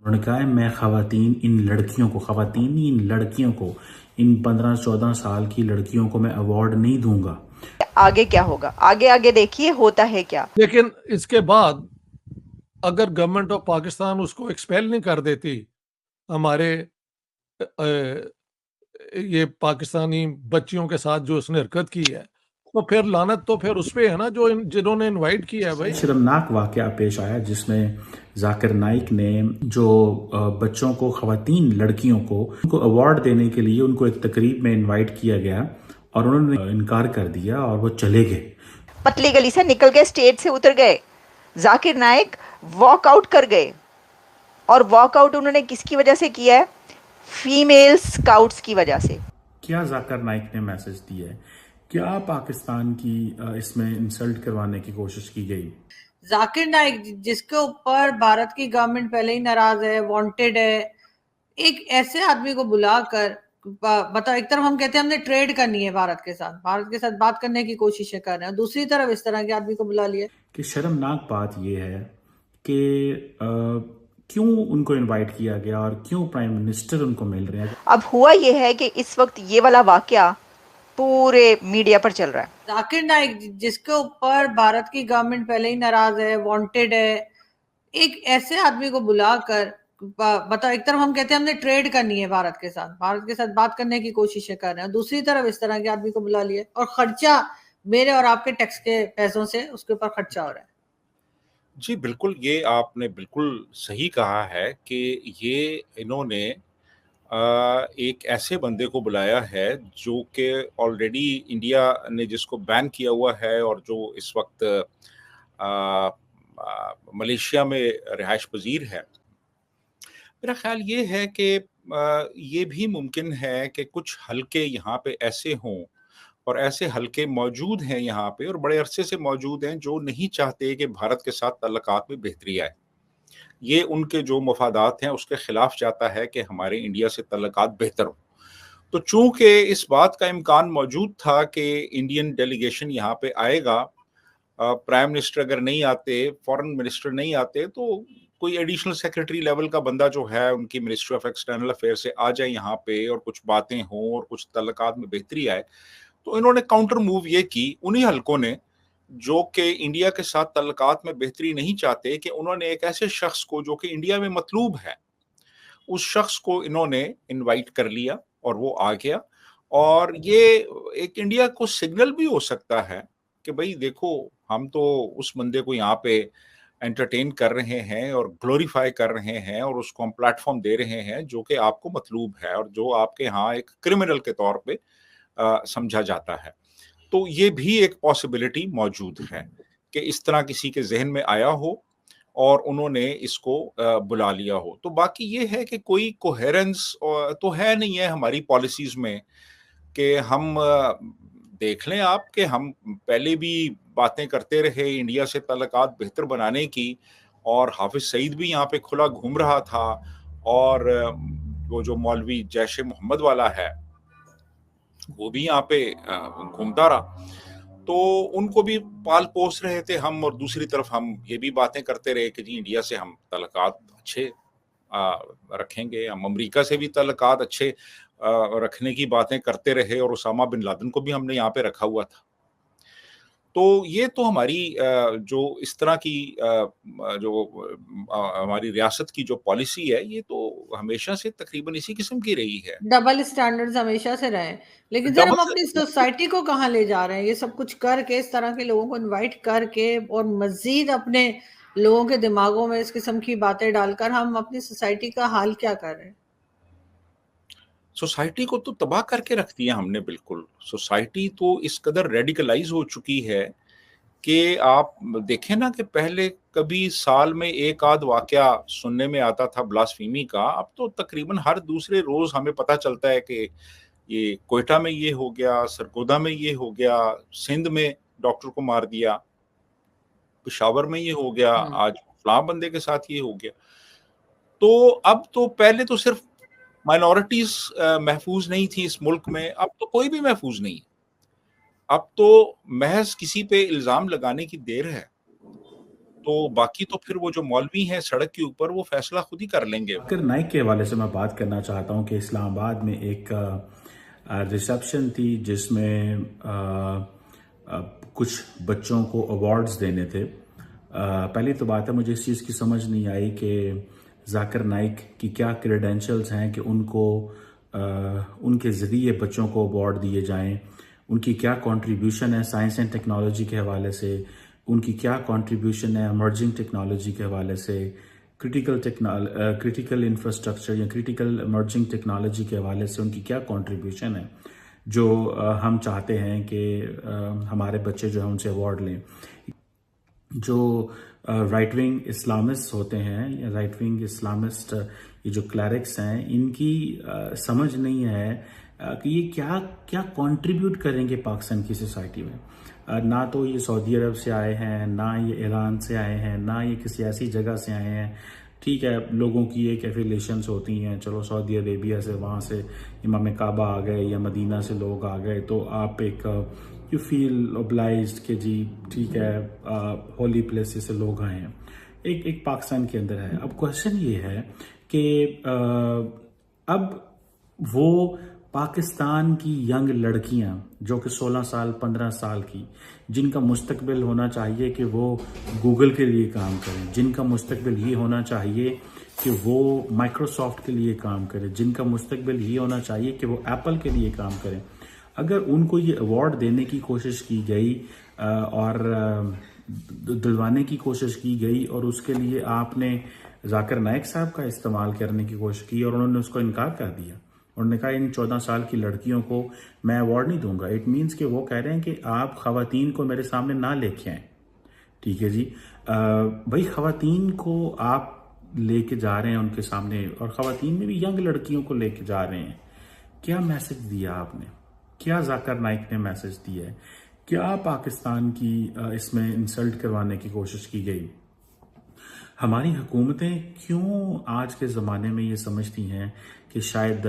उन्होंने कहा है मैं ख़वातीन इन लड़कियों को, ख़वातीन नहीं इन लड़कियों को, इन 15-14 साल की लड़कियों को मैं अवार्ड नहीं दूंगा। आगे क्या होगा, आगे आगे देखिए होता है क्या। लेकिन इसके बाद अगर गवर्नमेंट ऑफ पाकिस्तान उसको एक्सपेल नहीं कर देती, हमारे ये पाकिस्तानी बच्चियों के साथ जो उसने हरकत की है, तो फिर लानत तो फिर उस पे है ना जो जिन्होंने इनवाइट किया है भाई। शर्मनाक वाक़या पेश आया जिसमें जाकिर नाइक ने जो बच्चों को, ख़वातीन लड़कियों को उनको अवार्ड देने के लिए उनको एक तकरीब में इनवाइट किया गया और उन्होंने इनकार कर दिया और वो चले गए। पतली गली से निकल के स्टेज से उतर गए, जाकिर नाइक वॉकआउट कर गए। और वॉकआउट उन्होंने किसकी वजह से किया है? फीमेल स्काउट्स की वजह से। क्या जाकिर नाइक ने मैसेज दिया है? क्या पाकिस्तान की इसमें इंसल्ट करवाने की कोशिश की गई? जाकिर नाइक जिसके ऊपर भारत की गवर्नमेंट पहले ही नाराज है, वांटेड है, एक ऐसे आदमी को बुलाकर बताओ, एक तरफ हम कहते हैं हमने ट्रेड करनी है भारत के साथ बात करने की कोशिशें कर रहे हैं, दूसरी तरफ इस तरह के आदमी को बुला लिया। कि शर्मनाक बात यह है कि क्यों उनको इनवाइट किया गया और क्यों प्राइम मिनिस्टर उनको मिल रहे हैं। अब हुआ यह है कि इस वक्त ये वाला वाकया पूरे मीडिया पर चल रहा है। जाकिर नाइक जिसके ऊपर भारत की गवर्नमेंट पहले ही नाराज है, वांटेड है, एक ऐसे आदमी को बुलाकर बताओ, एक तरफ हम कहते हैं हमने ट्रेड करनी है भारत के साथ बात करने की कोशिशें कर रहे हैं, दूसरी तरफ इस तरह के आदमी को बुला लिया और खर्चा मेरे और आपके टैक्स के पैसों से उसके ऊपर खर्चा हो रहा है। जी बिल्कुल, ये आपने बिल्कुल सही कहा है कि ये इन्होंने एक ऐसे बंदे को बुलाया है जो कि ऑलरेडी इंडिया ने जिसको बैन किया हुआ है और जो इस वक्त मलेशिया में रिहाइश पजीर है। मेरा ख्याल ये है कि ये भी मुमकिन है कि कुछ हलके यहाँ पे ऐसे हों और ऐसे हलके मौजूद हैं यहाँ पे और बड़े अरसे से मौजूद हैं जो नहीं चाहते कि भारत के साथ ताल्लुकात में बेहतरी आए। ये उनके जो मफादात हैं उसके खिलाफ जाता है कि हमारे इंडिया से ताल्लुकात बेहतर हो। तो चूंकि इस बात का इम्कान मौजूद था कि इंडियन डेलीगेशन यहाँ पे आएगा, प्राइम मिनिस्टर अगर नहीं आते, फॉरेन मिनिस्टर नहीं आते, तो कोई एडिशनल सेक्रेटरी लेवल का बंदा जो है उनकी मिनिस्ट्री ऑफ एक्सटर्नल अफेयर से आ जाए यहाँ पे और कुछ बातें हों और कुछ ताल्लुकात में बेहतरी आए। तो इन्होंने काउंटर मूव ये की उन्हीं हलकों ने जो कि इंडिया के साथ ताल्लुकात में बेहतरी नहीं चाहते, कि उन्होंने एक ऐसे शख्स को जो कि इंडिया में मतलूब है, उस शख्स को इन्होंने इनवाइट कर लिया और वो आ गया। और ये एक इंडिया को सिग्नल भी हो सकता है कि भाई देखो, हम तो उस बंदे को यहाँ पे एंटरटेन कर रहे हैं और ग्लोरीफाई कर रहे हैं और उसको हम प्लेटफॉर्म दे रहे हैं जो कि आपको मतलूब है और जो आपके यहाँ एक क्रिमिनल के तौर पे समझा जाता है। तो ये भी एक पॉसिबिलिटी मौजूद है कि इस तरह किसी के जहन में आया हो और उन्होंने इसको बुला लिया हो। तो बाकी ये है कि कोई कोहेरेंस तो है नहीं है हमारी पॉलिसीज में कि हम देख लें आप कि हम पहले भी बातें करते रहे इंडिया से ताल्लुकात बेहतर बनाने की, और हाफिज सईद भी यहाँ पे खुला घूम रहा था और वो जो मौलवी जैश ए मोहम्मद वाला है वो भी यहाँ पे घूमता रहा, तो उनको भी पाल पोस रहे थे हम, और दूसरी तरफ हम ये भी बातें करते रहे कि जी इंडिया से हम ताल्लुकात अच्छे रखेंगे, हम अमेरिका से भी ताल्लुकात अच्छे रखने की बातें करते रहे, और उसामा बिन लादेन को भी हमने यहाँ पे रखा हुआ था। तो ये तो हमारी जो इस तरह की जो हमारी रियासत की जो पॉलिसी है, ये तो हमेशा से तकरीबन इसी किस्म की रही है। डबल स्टैंडर्ड्स हमेशा से रहे, लेकिन सर हम अपनी सोसाइटी को कहाँ ले जा रहे हैं? ये सब कुछ करके, इस तरह के लोगों को इनवाइट करके और मजीद अपने लोगों के दिमागों में इस किस्म की बातें डालकर हम अपनी सोसाइटी का हाल क्या कर रहे हैं? सोसाइटी को तो तबाह करके रख दिया हमने बिल्कुल। सोसाइटी तो इस कदर रेडिकलाइज हो चुकी है कि आप देखें ना कि पहले कभी साल में एक आध वाकया सुनने में आता था ब्लास्फेमी का, अब तो तकरीबन हर दूसरे रोज हमें पता चलता है कि ये कोयटा में ये हो गया, सरगोदा में ये हो गया, सिंध में डॉक्टर को मार दिया, पेशावर में ये हो गया, आज फलां बंदे के साथ ये हो गया। तो अब तो पहले तो सिर्फ माइनॉरिटीज महफूज नहीं थी इस मुल्क में, अब तो कोई भी महफूज नहीं। अब तो महज किसी पे इल्जाम लगाने की देर है तो बाकी तो फिर वो जो मौलवी हैं सड़क के ऊपर वो फैसला खुद ही कर लेंगे। जाकिर नाइक के हवाले से मैं बात करना चाहता हूँ कि इस्लामाबाद में एक रिसेप्शन थी जिसमें कुछ बच्चों को अवार्ड्स देने थे। पहली तो बात है, मुझे इस चीज़ की समझ नहीं आई कि जाकिर नाइक की क्या क्रेडेंशियल्स हैं कि उनको उनके ज़रिए बच्चों को अवार्ड दिए जाएं, उनकी क्या कंट्रीब्यूशन है साइंस एंड टेक्नोलॉजी के हवाले से, उनकी क्या कंट्रीब्यूशन है इमर्जिंग टेक्नोलॉजी के हवाले से, क्रिटिकल इंफ्रास्ट्रक्चर या क्रिटिकल इमर्जिंग टेक्नोलॉजी के हवाले से उनकी क्या कंट्रीब्यूशन है, जो हम चाहते हैं कि हमारे बच्चे जो हैं उनसे अवार्ड लें। जो राइट विंग इस्लामिस्ट होते हैं या राइट विंग इस्लामिस्ट ये जो क्लैरिक्स हैं, इनकी समझ नहीं है कि ये क्या क्या कंट्रीब्यूट करेंगे पाकिस्तान की सोसाइटी में। ना तो ये सऊदी अरब से आए हैं, ना ये ईरान से आए हैं, ना ये किसी ऐसी जगह से आए हैं। ठीक है, लोगों की एक एफिलेशंस होती हैं, चलो सऊदी अरेबिया से, वहाँ से इमाम काबा आ गए या मदीना से लोग आ गए, तो आप एक यू फील ओब्लाइज्ड कि जी ठीक है, होली प्लेसेस से लोग आए हैं, एक पाकिस्तान के अंदर है। अब क्वेश्चन ये है कि अब वो पाकिस्तान की यंग लड़कियां जो कि 16 साल 15 साल की, जिनका मुस्तकबिल होना चाहिए कि वो गूगल के लिए काम करें, जिनका मुस्तकबिल ये होना चाहिए कि वो माइक्रोसॉफ्ट के लिए काम करें, जिनका मुस्तकबिल ये होना चाहिए कि वो एप्पल के लिए काम करें, अगर उनको ये अवार्ड देने की कोशिश की गई और दिलवाने की कोशिश की गई और उसके लिए आपने जाकिर नाइक साहब का इस्तेमाल करने की कोशिश की और उन्होंने उसको इनकार कर दिया, उन्होंने कहा इन 14 साल की लड़कियों को मैं अवार्ड नहीं दूंगा, इट मीन्स कि वो कह रहे हैं कि आप खवातीन को मेरे सामने ना लेके आए। ठीक है जी, भाई खवातीन को आप लेके जा रहे हैं उनके सामने, और खवातीन में भी यंग लड़कियों को लेके जा रहे हैं। क्या मैसेज दिया आपने? क्या जाकिर नाइक ने मैसेज दिया है? क्या पाकिस्तान की इसमें इंसल्ट करवाने की कोशिश की गई? हमारी हुकूमतें क्यों आज के ज़माने में ये समझती हैं कि शायद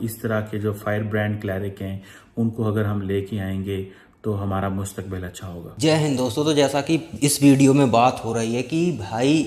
इस तरह के जो फायर ब्रांड क्लैरिक हैं उनको अगर हम लेके आएंगे तो हमारा मुस्तकबिल अच्छा होगा। जय हिंद दोस्तों। तो जैसा कि इस वीडियो में बात हो रही है कि भाई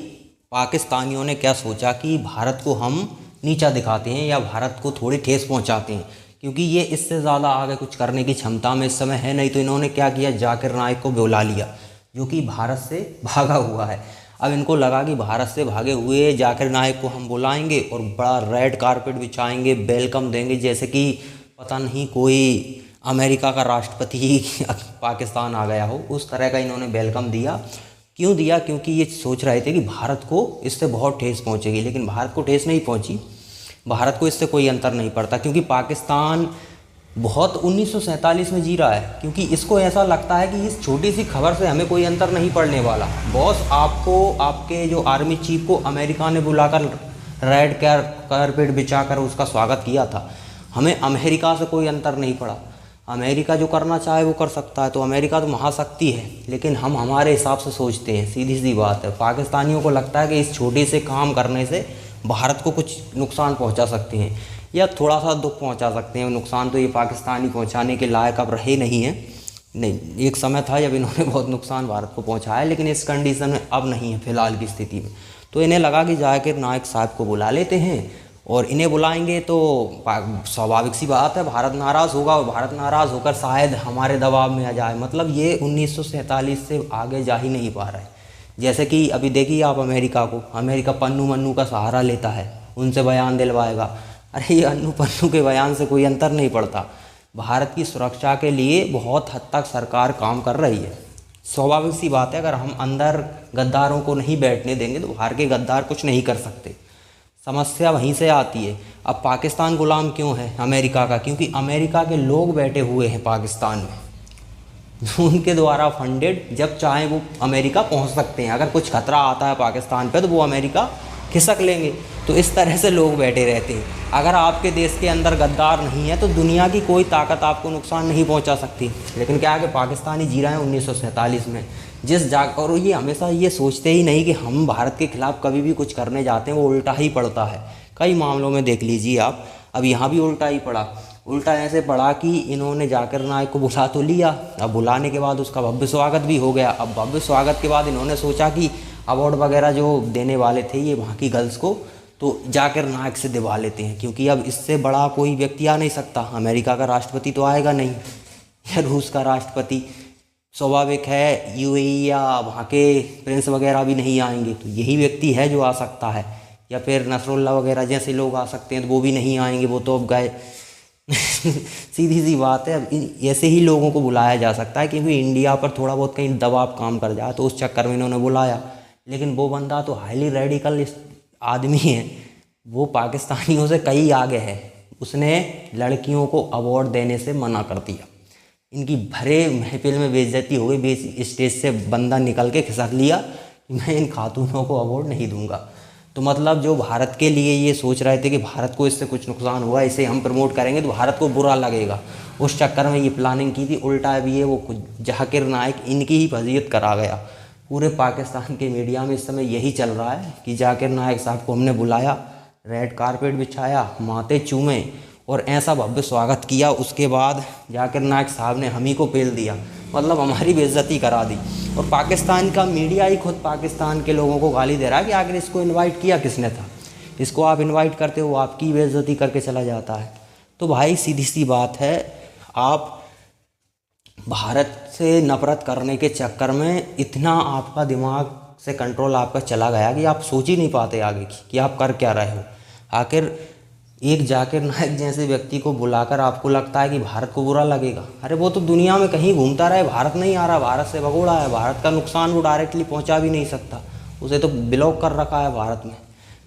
पाकिस्तानियों ने क्या सोचा कि भारत को हम नीचा दिखाते हैं या भारत को थोड़ी ठेस पहुंचाते हैं, क्योंकि ये इससे ज़्यादा आगे कुछ करने की क्षमता में इस समय है नहीं। तो इन्होंने क्या किया, जाकिर नाइक को बुला लिया जो कि भारत से भागा हुआ है। अब इनको लगा कि भारत से भागे हुए जाकिर नाइक को हम बुलाएंगे और बड़ा रेड कारपेट बिछाएंगे, वेलकम देंगे, जैसे कि पता नहीं कोई अमेरिका का राष्ट्रपति पाकिस्तान आ गया हो, उस तरह का इन्होंने वेलकम दिया। क्यों दिया? क्योंकि ये सोच रहे थे कि भारत को इससे बहुत ठेस पहुंचेगी, लेकिन भारत को ठेस नहीं पहुंची। भारत को इससे कोई अंतर नहीं पड़ता, क्योंकि पाकिस्तान बहुत 1947 में जी रहा है, क्योंकि इसको ऐसा लगता है कि इस छोटी सी खबर से हमें कोई अंतर नहीं पड़ने वाला। बॉस, आपको आपके जो आर्मी चीफ को अमेरिका ने बुलाकर रेड कारपेट बिछाकर उसका स्वागत किया था, हमें अमेरिका से कोई अंतर नहीं पड़ा। अमेरिका जो करना चाहे वो कर सकता है, तो अमेरिका तो महाशक्ति है, लेकिन हम हमारे हिसाब से सोचते हैं। सीधी सी बात है, पाकिस्तानियों को लगता है कि इस छोटे से काम करने से भारत को कुछ नुकसान पहुंचा सकते हैं या थोड़ा सा दुख पहुंचा सकते हैं। नुकसान तो ये पाकिस्तानी पहुंचाने के लायक अब रहे नहीं हैं। नहीं, एक समय था जब इन्होंने बहुत नुकसान भारत को पहुंचाया, लेकिन इस कंडीशन में अब नहीं है फिलहाल की स्थिति में। तो इन्हें लगा कि जाकिर नाइक साहब को बुला लेते हैं, और इन्हें बुलाएंगे तो स्वाभाविक सी बात है भारत नाराज़ होगा, और भारत नाराज़ होकर शायद हमारे दबाव में आ जाए। मतलब ये 1947 से आगे जा ही नहीं पा रहा है। जैसे कि अभी देखिए आप अमेरिका को, अमेरिका पन्नू मन्नू का सहारा लेता है, उनसे बयान दिलवाएगा। अरे ये अन्नू पन्नू के बयान से कोई अंतर नहीं पड़ता। भारत की सुरक्षा के लिए बहुत हद तक सरकार काम कर रही है। स्वाभाविक सी बात है, अगर हम अंदर गद्दारों को नहीं बैठने देंगे तो बाहर के गद्दार कुछ नहीं कर सकते। समस्या वहीं से आती है। अब पाकिस्तान गुलाम क्यों है अमेरिका का? क्योंकि अमेरिका के लोग बैठे हुए हैं पाकिस्तान में, उनके द्वारा फंडेड। जब चाहें वो अमेरिका पहुंच सकते हैं। अगर कुछ खतरा आता है पाकिस्तान पे तो वो अमेरिका खिसक लेंगे। तो इस तरह से लोग बैठे रहते हैं। अगर आपके देश के अंदर गद्दार नहीं है तो दुनिया की कोई ताकत आपको नुकसान नहीं पहुंचा सकती। लेकिन क्या है कि पाकिस्तानी जी रहे हैं 1947 में और ये हमेशा ये सोचते ही नहीं कि हम भारत के खिलाफ कभी भी कुछ करने जाते हैं, वो उल्टा ही पड़ता है। कई मामलों में देख लीजिए आप, अब यहाँ भी उल्टा ही पड़ा। उल्टा ऐसे पड़ा कि इन्होंने जाकिर नाइक को बुला तो लिया, अब बुलाने के बाद उसका भव्य स्वागत भी हो गया। अब भव्य स्वागत के बाद इन्होंने सोचा कि अवार्ड वगैरह जो देने वाले थे ये वहाँ की गर्ल्स को, तो जाकिर नाइक से दिवा लेते हैं, क्योंकि अब इससे बड़ा कोई व्यक्ति आ नहीं सकता। अमेरिका का राष्ट्रपति तो आएगा नहीं, या रूस का राष्ट्रपति, स्वाभाविक है यूएई या वहाँ के प्रिंस वगैरह भी नहीं आएंगे, तो यही व्यक्ति है जो आ सकता है। या फिर नसरुल्ला वगैरह जैसे लोग आ सकते हैं, तो वो भी नहीं आएंगे, वो तो अब गए। सीधी सी बात है, अब ऐसे ही लोगों को बुलाया जा सकता है, क्योंकि इंडिया पर थोड़ा बहुत कहीं दबाव काम कर जाए, तो उस चक्कर में इन्होंने बुलाया। लेकिन वो बंदा तो हाईली रेडिकल आदमी है, वो पाकिस्तानियों से कई आगे है। उसने लड़कियों को अवार्ड देने से मना कर दिया। इनकी भरे महफिल में बेइज्जती हो गई, स्टेज से बंदा निकल के खिसक लिया कि मैं इन खातूनों को अवार्ड नहीं दूंगा। तो मतलब जो भारत के लिए ये सोच रहे थे कि भारत को इससे कुछ नुकसान हुआ, इसे हम प्रमोट करेंगे तो भारत को बुरा लगेगा, उस चक्कर में ये प्लानिंग की थी। उल्टा भी ये वो जाकिर नाइक इनकी ही फजीयत करा गया। पूरे पाकिस्तान के मीडिया में इस समय यही चल रहा है कि जाकिर नाइक साहब को हमने बुलाया, रेड कारपेट बिछाया, माथे चूमे और ऐसा भव्य स्वागत किया। उसके बाद जाकिर नाइक साहब ने हम ही को पेल दिया, मतलब हमारी बेइज्जती करा दी। और पाकिस्तान का मीडिया ही खुद पाकिस्तान के लोगों को गाली दे रहा है कि आखिर इसको इनवाइट किया किसने था, इसको आप इनवाइट करते हो, आपकी बेइज्जती करके चला जाता है। तो भाई सीधी सी बात है, आप भारत से नफरत करने के चक्कर में इतना आपका दिमाग से कंट्रोल आपका चला गया कि आप सोच ही नहीं पाते आगे कि आप कर क्या रहे हो। आखिर एक जाकिर नाइक जैसे व्यक्ति को बुलाकर आपको लगता है कि भारत को बुरा लगेगा? अरे वो तो दुनिया में कहीं घूमता रहे, भारत नहीं आ रहा, भारत से भगोड़ा है, भारत का नुकसान वो डायरेक्टली पहुंचा भी नहीं सकता, उसे तो ब्लॉक कर रखा है भारत में।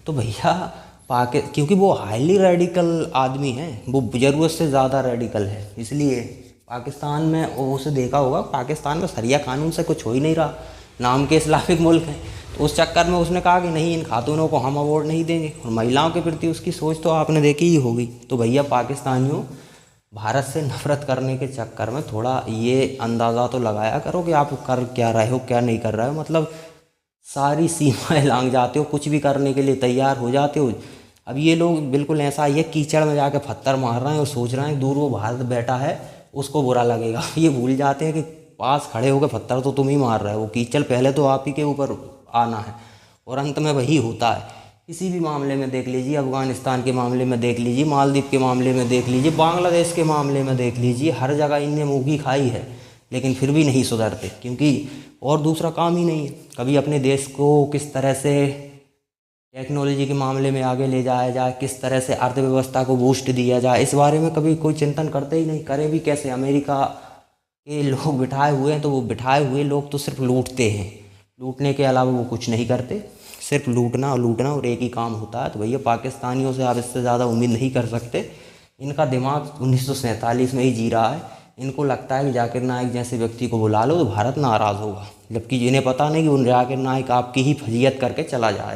तो भैया क्योंकि वो हाईली रेडिकल आदमी है, वो ज़रूरत से ज़्यादा रेडिकल है, इसलिए पाकिस्तान में उसे देखा होगा, पाकिस्तान में शरिया कानून से कुछ हो ही नहीं रहा, नाम के इस्लामिक मुल्क है। तो उस चक्कर में उसने कहा कि नहीं, इन खातूनों को हम अवार्ड नहीं देंगे। और महिलाओं के प्रति उसकी सोच तो आपने देखी ही होगी। तो भैया पाकिस्तानियों, भारत से नफरत करने के चक्कर में थोड़ा ये अंदाज़ा तो लगाया करो कि आप कर क्या रहे हो, क्या नहीं कर रहे हो। मतलब सारी सीमाएं लांघ जाते हो, कुछ भी करने के लिए तैयार हो जाते हो। अब ये लोग बिल्कुल ऐसा ही है, कीचड़ में जाके पत्थर मार रहे हैं और सोच रहे हैं दूर वो भारत बैठा है उसको बुरा लगेगा। ये भूल जाते हैं कि पास खड़े होकर पत्थर तो तुम ही मार रहे हो, वो कीचड़ पहले तो आप ही के ऊपर आना है और अंत में वही होता है। किसी भी मामले में देख लीजिए, अफ़गानिस्तान के मामले में देख लीजिए, मालदीव के मामले में देख लीजिए, बांग्लादेश के मामले में देख लीजिए, हर जगह इनने मुँह खाई है, लेकिन फिर भी नहीं सुधरते, क्योंकि और दूसरा काम ही नहीं है। कभी अपने देश को किस तरह से टेक्नोलॉजी के मामले में आगे ले जाया जाए, किस तरह से अर्थव्यवस्था को बूस्ट दिया जाए, इस बारे में कभी कोई चिंतन करते ही नहीं। करें भी कैसे? अमेरिका के लोग बिठाए हुए हैं, तो वो बिठाए हुए लोग तो सिर्फ लूटते हैं, लूटने के अलावा वो कुछ नहीं करते, सिर्फ लूटना और एक ही काम होता है। तो भैया पाकिस्तानियों से आप इससे ज़्यादा उम्मीद नहीं कर सकते। इनका दिमाग 1947 में ही जी रहा है। इनको लगता है कि जाकिर नाइक जैसे व्यक्ति को बुला लो तो भारत नाराज़ होगा, जबकि इन्हें पता नहीं कि उन जाकिर नाइक आपकी ही फजीयत करके चला जाए।